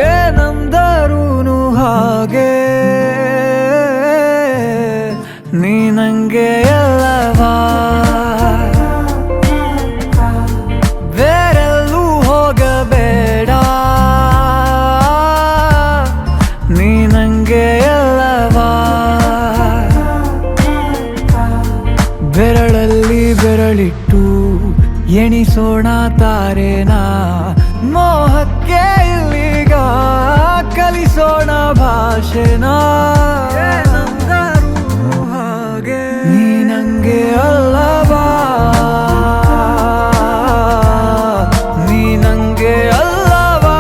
ಏನಂದರೂನು ಹಾಗೆ ನೀ ನಂಗೆ ಎಲ್ಲವಾ, ಬೇರೆಲ್ಲೂ ಹೋಗಬೇಡ, ನೀ ನಂಗೆ ಎಲ್ಲವಾ. ಬೆರಳಲ್ಲಿ ಬೆರಳಿಟ್ಟು ಎಣಿಸೋಣ ತಾರೇನಾ, ಮೋಹಕ್ಕೆ ಇಲ್ಲಿಗ ಕಲಿಸೋಣ ಭಾಷೆನಾ. ಹಾಗೆ ನೀ ನಂಗೆ ಅಲ್ಲವಾ, ನೀ ನಂಗೆ ಅಲ್ಲವಾ.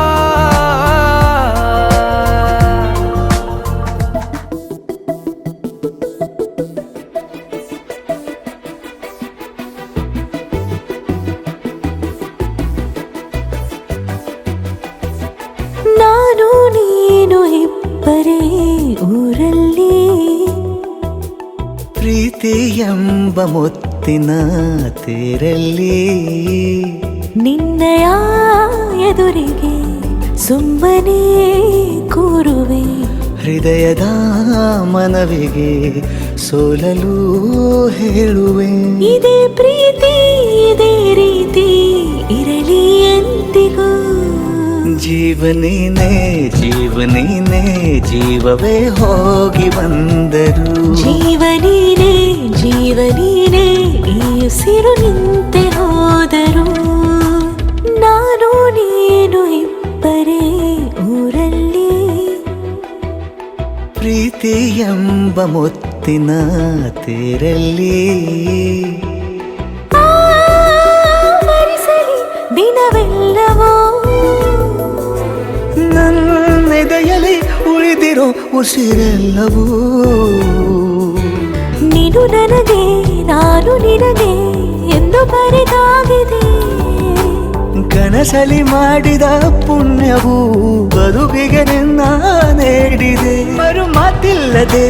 ನಾನು ನೀನು ಇಬ್ಬರೇ ಊರಲ್ಲಿ, ಪ್ರೀತಿ ಎಂಬ ಮುತ್ತಿನ ತೇರಲ್ಲಿ, ನಿನ್ನಯ ಎದುರಿಗೆ ಸುಮ್ಮನೆ ಕೂರುವೆ. ಹೃದಯದ ಮನವಿಗೆ ಸೋಲಲು ಹೇಳುವೆ. ಇದೇ ಪ್ರೀತಿ ಇದೇ ರೀತಿ ಇರಲಿ ಎಂದಿಗೂ. ಜೀವನೇನೆ ಜೀವನೇನೆ ಜೀವವೇ ಹೋಗಿ ಬಂದರು. ಜೀವನೀನೇ ಜೀವನೀನೇ ಈ ಉಸಿರು ನಿಂತೆ ಹೋದರು. ನಾನು ನೀನು ಇಬ್ಬರೇ ಊರಲ್ಲಿ, ಪ್ರೀತಿ ಎಂಬ ಮುತ್ತಿನ ತೇರಲ್ಲಿ, ಆವರಿಸಲಿ ದಿನವೆಲ್ಲವೋ. ನನ್ನೆದೆಯಲ್ಲಿ ಉಳಿದಿರೋ ಉಸಿರೆಲ್ಲವೂ, ನೀನು ನನಗೆ ನಾನು ನಿನಗೆ ಎಂದು ಬರೆದಾಗಿದೆ. ಕನಸಲಿ ಮಾಡಿದ ಪುಣ್ಯವು ಬದುಕಿಗೆ ನಿನ್ನ ನೀಡಿದೆ. ಮರು ಮಾತಿಲ್ಲದೆ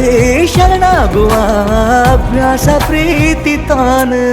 ಶರಣಾಗುವ ಅಭ್ಯಾಸ ಪ್ರೀತಿ ತಾನೆ.